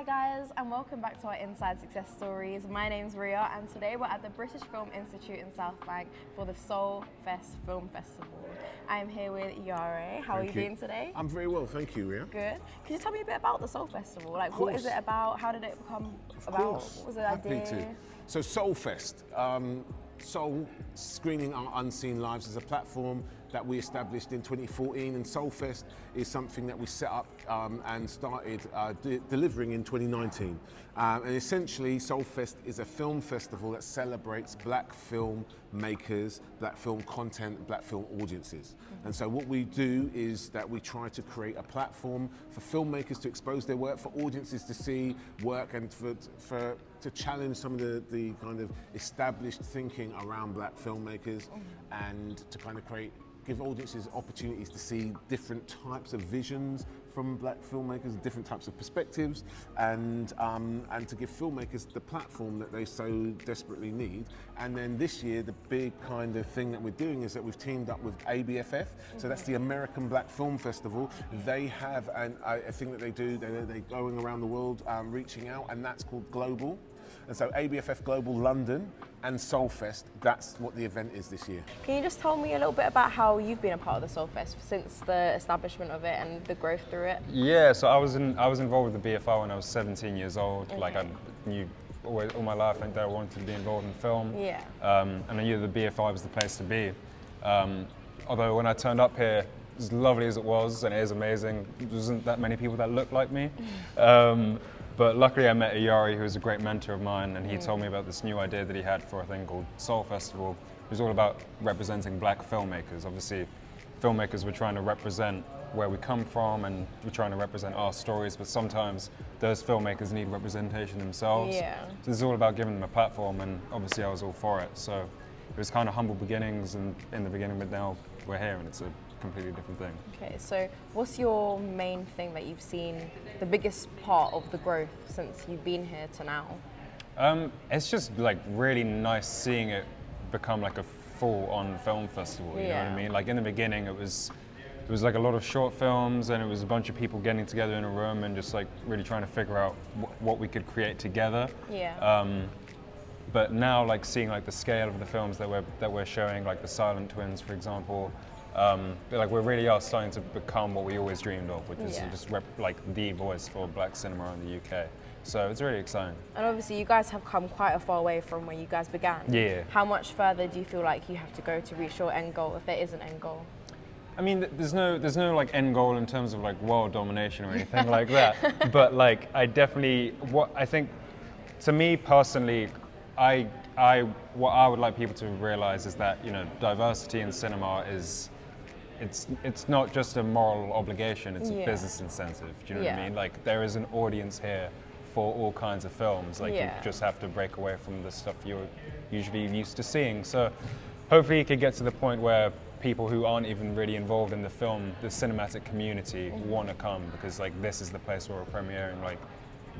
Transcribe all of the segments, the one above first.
Hi guys, and welcome back to our Inside Success Stories. My name's Ria, and today we're at the British Film Institute in South Bank for the Soul Fest Film Festival. I'm here with Yare. How are you doing today? I'm very well, thank you, Ria. Good. Can you tell me a bit about the Soul Festival? Like, what is it about? How did it become about? What was the idea? Happy to. So Soul Fest, Soul Screening Our Unseen Lives is a platform that we established in 2014, and Soul Fest is something that we set up and started delivering in 2019. And essentially, Soul Fest is a film festival that celebrates black film makers, black film content, black film audiences. And so what we do is that we try to create a platform for filmmakers to expose their work, for audiences to see work, and to challenge some of the kind of established thinking around black filmmakers, and to kind of give audiences opportunities to see different types of visions from black filmmakers, different types of perspectives, and to give filmmakers the platform that they so desperately need. And then this year, the big kind of thing that we're doing is that we've teamed up with ABFF, so that's the American Black Film Festival. They have a thing that they do, they're going around the world reaching out, and that's called Global. And so ABFF Global London and Soulfest, that's what the event is this year. Can you just tell me a little bit about how you've been a part of the Soulfest since the establishment of it and the growth through it? Yeah, so I was involved with the BFI when I was 17 years old. Like I knew all my life that I wanted to be involved in film. Yeah. And I knew the BFI was the place to be. Although when I turned up here, as lovely as it was, and it is amazing, there wasn't that many people that looked like me. But luckily I met Yari, who was a great mentor of mine, and he told me about this new idea that he had for a thing called Soul Festival. It was all about representing black filmmakers. Obviously, filmmakers were trying to represent where we come from, and we're trying to represent our stories, but sometimes those filmmakers need representation themselves. Yeah. So this is all about giving them a platform, and obviously I was all for it. So it was kind of humble beginnings in the beginning, but now we're here, and it's a completely different thing. Okay, so what's your main thing that you've seen, the biggest part of the growth since you've been here to now? It's just like really nice seeing it become like a full-on film festival, you know what I mean? Like in the beginning it was like a lot of short films, and it was a bunch of people getting together in a room and just like really trying to figure out what we could create together. Yeah. But now, like seeing like the scale of the films that we're showing, like the Silent Twins, for example, like we really are starting to become what we always dreamed of, which is just like the voice for black cinema in the UK. So it's really exciting. And obviously you guys have come quite a far way from where you guys began. Yeah. How much further do you feel like you have to go to reach your end goal, if there is an end goal? I mean, there's no like end goal in terms of like world domination or anything like that. But like I think, to me personally, what I would like people to realize is that, you know, diversity in cinema it's not just a moral obligation, it's a business incentive. Do you know what I mean? Like there is an audience here for all kinds of films. Like you just have to break away from the stuff you're usually used to seeing. So hopefully you could get to the point where people who aren't even really involved in the cinematic community want to come, because like this is the place where we're premiering like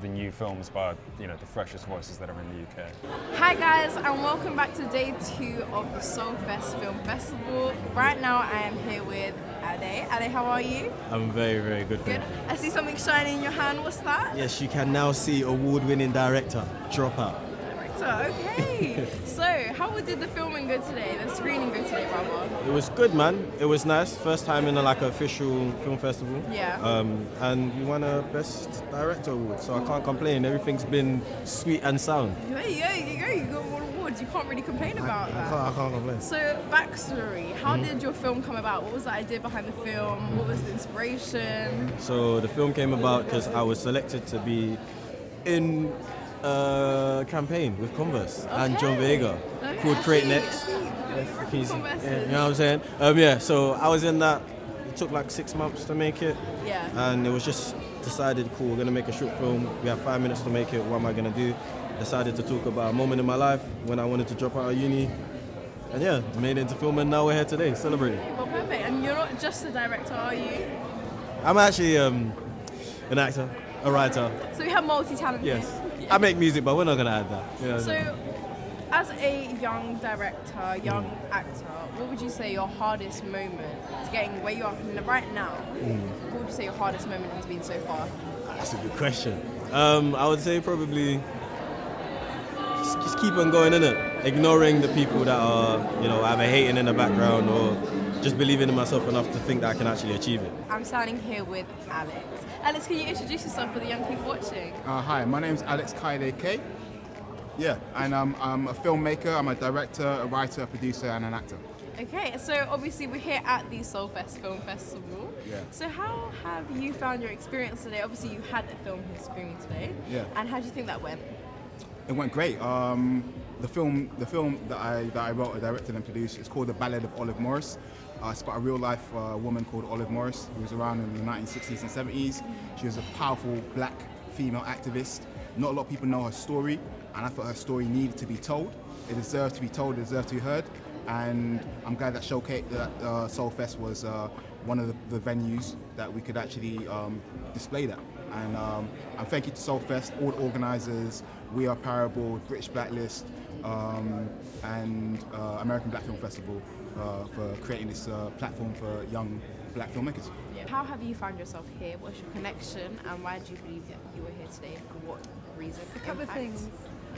the new films by, you know, the freshest voices that are in the UK. Hi guys, and welcome back to day 2 of the Soul Fest Film Festival. Right now I am here with Ade. Ade, how are you? I'm very, very good. Good. I see something shining in your hand. What's that? Yes, you can now see award-winning director, Dropout. Okay. So, how did the filming go today? The screening go today, rather? It was good, man. It was nice. First time in like official film festival. Yeah. And we won a Best Director award, so I can't complain. Everything's been sweet and sound. There you go. You got one award. You can't really complain about that. I can't complain. So, backstory. How did your film come about? What was the idea behind the film? What was the inspiration? So the film came about because I was selected to be in campaign with Converse and John Vega called Create Next. You know what I'm saying? So I was in that. It took like 6 months to make it. Yeah. And it was just decided, cool, we're gonna make a short film. We have 5 minutes to make it. What am I gonna do? Decided to talk about a moment in my life when I wanted to drop out of uni. And made it into film, and now we're here today celebrating. Well, perfect. And you're not just a director, are you? I'm actually an actor, a writer. So we have multi-talented. Yes. I make music, but we're not gonna add that. You know, so, as a young director, young actor, what would you say your hardest moment to getting where you are right now? What would you say your hardest moment has been so far? That's a good question. I would say probably just keep on going in it, ignoring the people that are, either hating in the background or just believing in myself enough to think that I can actually achieve it. I'm standing here with Alex. Alex, can you introduce yourself for the young people watching? Hi, my name's Alex Kaide K. Yeah, and I'm a filmmaker, I'm a director, a writer, a producer, and an actor. Okay, so obviously we're here at the Soulfest Film Festival. Yeah. So how have you found your experience today? Obviously you had a film here screening today. Yeah. And how do you think that went? It went great. The film that I wrote, directed, and produced is called The Ballad of Olive Morris. It's about a real-life woman called Olive Morris who was around in the 1960s and 70s. She was a powerful black female activist. Not a lot of people know her story, and I thought her story needed to be told. It deserved to be told, it deserved to be heard. And I'm glad that Soulfest was one of the venues that we could actually display that. And thank you to Soulfest, all the organisers, We Are Parable, British Blacklist, and American Black Film Festival for creating this platform for young black filmmakers. Yeah. How have you found yourself here? What's your connection, and why do you believe that you were here today? For what reason? A couple of things.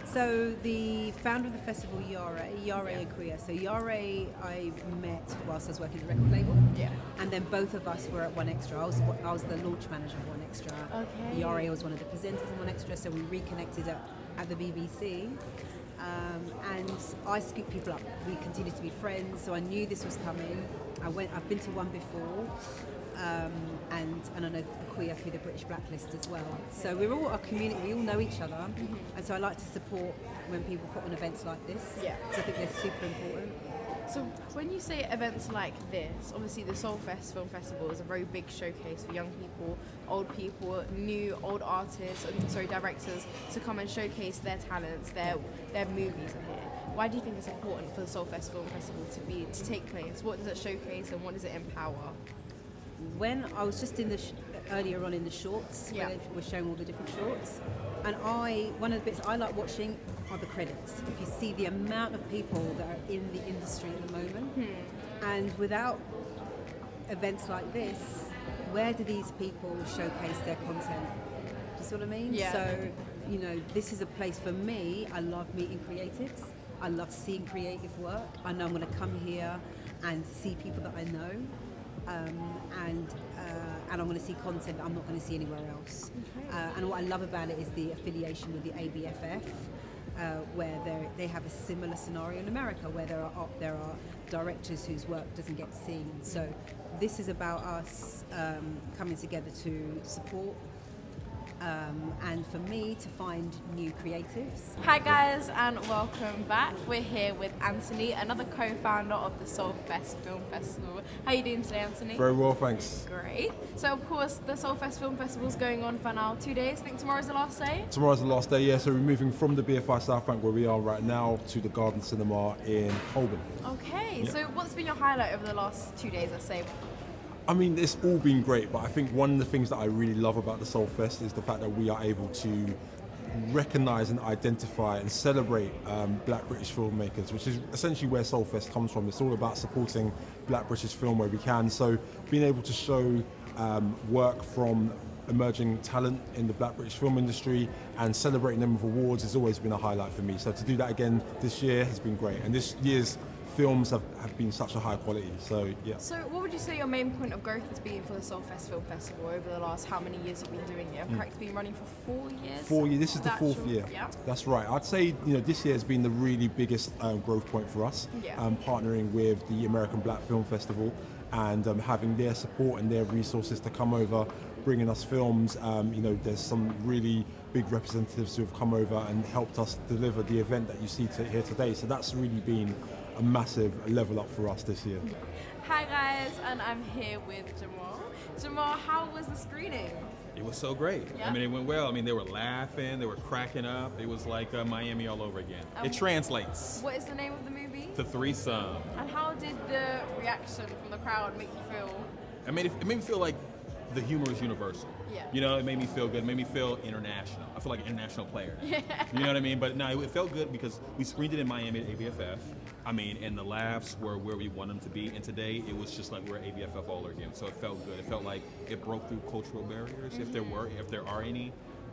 So the founder of the festival, Yare Akuya. So Yare I met whilst I was working at the record label. Yeah. And then both of us were at One Extra. I was the launch manager of One Extra. Okay. Yare was one of the presenters in One Extra, so we reconnected at the BBC. And I scooped people up. We continued to be friends, so I knew this was coming. I've been to one before. And I know Akuya through the British Blacklist as well. So we're all a community, we all know each other, and so I like to support when people put on events like this. Yeah. So I think they're super important. So when you say events like this, obviously the Soulfest Film Festival is a very big showcase for young people, new, old artists, directors to come and showcase their talents, their movies are here. Why do you think it's important for the Soulfest Film Festival to take place? What does it showcase and what does it empower? When I was just in earlier on in the shorts, Yeah. where we're showing all the different shorts, and one of the bits I like watching are the credits. If you see the amount of people that are in the industry at the moment, and without events like this, where do these people showcase their content? Do you see what I mean? Yeah. So, this is a place for me. I love meeting creatives. I love seeing creative work. I know I'm going to come here and see people that I know. And I'm going to see content that I'm not going to see anywhere else. And what I love about it is the affiliation with the ABFF, where they have a similar scenario in America, where there are directors whose work doesn't get seen. So this is about us coming together to support. And for me to find new creatives. Hi guys and welcome back. We're here with Anthony, another co-founder of the Soulfest Film Festival. How are you doing today, Anthony? Very well, thanks. Great. So of course the Soulfest Film Festival is going on for now 2 days. I think tomorrow's the last day. Tomorrow's the last day, yeah, so we're moving from the BFI South Bank where we are right now to the Garden Cinema in Holborn. Okay, Yeah. so what's been your highlight over the last 2 days, let's say? I mean, it's all been great, but I think one of the things that I really love about the Soulfest is the fact that we are able to recognise and identify and celebrate black British filmmakers, which is essentially where Soulfest comes from. It's all about supporting black British film where we can. So being able to show work from emerging talent in the black British film industry and celebrating them with awards has always been a highlight for me. So to do that again this year has been great. And this year's films have been such a high quality, so yeah. So what would you say your main point of growth has been for the Soulfest Film Festival over the last how many years you've been doing it? I've practically been running for 4 years? 4 years, this is the fourth actual- year. Yeah. That's right. I'd say this year has been the really biggest growth point for us, Yeah. partnering with the American Black Film Festival and having their support and their resources to come over, bringing us films. There's some really big representatives who have come over and helped us deliver the event that you see here today. So that's really been a massive level up for us this year. Hi guys, and I'm here with Jamal. Jamal, how was the screening? It was so great. Yeah? I mean, it went well. I mean, they were laughing, they were cracking up. It was like Miami all over again. It translates. What is the name of the movie? The Threesome. And how did the reaction from the crowd make you feel? It made me feel like the humor is universal. Yeah. It made me feel good. It made me feel international. I feel like an international player. Yeah. You know what I mean? But no, it felt good because we screened it in Miami at ABFF. I mean, and the laughs were where we want them to be. And today, it was just like we're at ABFF all over again. So it felt good. It felt like it broke through cultural barriers, if there are any.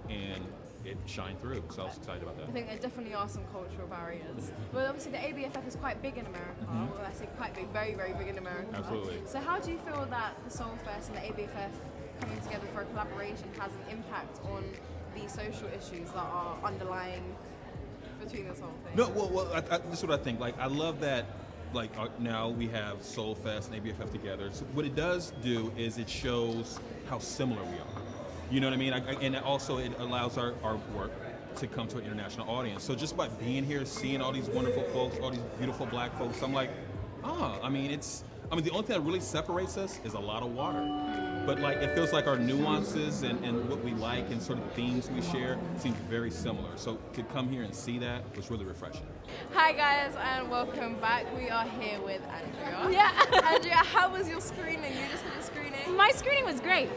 and it shined through. So I was excited about I that. think there definitely are some cultural barriers. Well, obviously the ABFF is quite big in America. Well, I say quite big, very, very big in America. Absolutely. So how do you feel that the Soul Fest and the ABFF coming together for a collaboration has an impact on the social issues that are underlying between this whole thing? No, well, this is what I think. Like, I love that. Like now we have Soul Fest and ABFF together. So what it does do is it shows how similar we are. You know what I mean? And also it allows our work to come to an international audience. So just by being here, seeing all these wonderful folks, all these beautiful black folks, I'm like, the only thing that really separates us is a lot of water. But like, it feels like our nuances and what we like and sort of themes we share seems very similar. So to come here and see that was really refreshing. Hi guys and welcome back. We are here with Andrea. Yeah. Andrea, how was your screening? You just had a screening? My screening was great.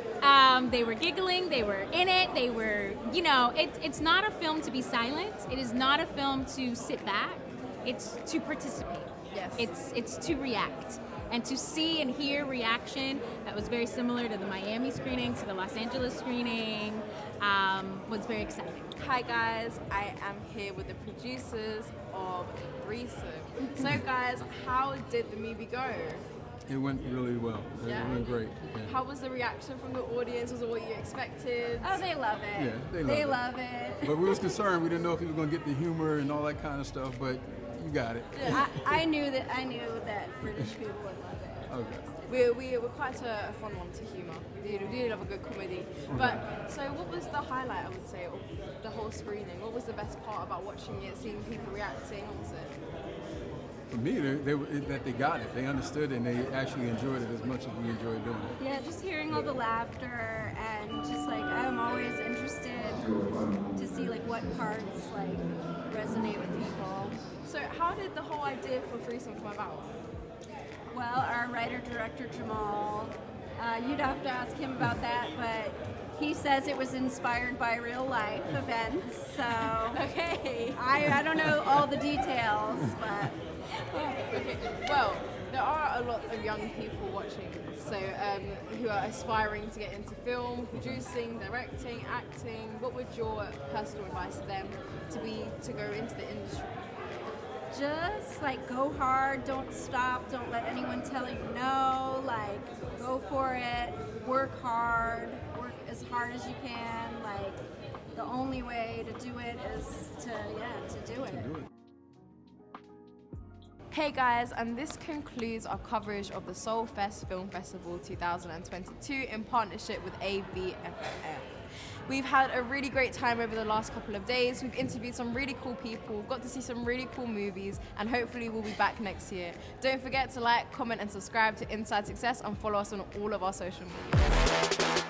They were giggling, they were in it, they were, it's not a film to be silent. It is not a film to sit back. It's to participate. Yes. It's to react. And to see and hear reaction that was very similar to the Miami screening, to the Los Angeles screening, was very exciting. Hi guys, I am here with the producers of Threesome. So guys, how did the movie go? It went really well. It went great. Yeah. How was the reaction from the audience? Was it what you expected? Oh, they love it. Yeah, they love it. But we was concerned. We didn't know if he was going to get the humor and all that kind of stuff, but you got it. Yeah. I knew that British people would love it. Okay. We were quite a fun one to humour. We did love a good comedy. But so what was the highlight, I would say, of the whole screening? What was the best part about watching it, seeing people reacting? What was it? For me, that they got it. They understood and they actually enjoyed it as much as we enjoyed doing it. Yeah, just hearing all the laughter and just like I'm always interested to see like what parts like resonate with people. So how did the whole idea for Threesome come about? Well, our writer-director Jamal, you'd have to ask him about that, but he says it was inspired by real-life events, so Okay. I don't know all the details, but... Okay. Well, there are a lot of young people watching, so who are aspiring to get into film, producing, directing, acting. What would your personal advice to them to go into the industry? Just like go hard, don't stop, don't let anyone tell you no, like go for it, work hard, work as hard as you can, like the only way to do it is to do it. Hey guys, and this concludes our coverage of the Soul Fest Film Festival 2022 in partnership with ABFF. We've had a really great time over the last couple of days. We've interviewed some really cool people, got to see some really cool movies, and hopefully we'll be back next year. Don't forget to like, comment, and subscribe to Inside Success and follow us on all of our social media.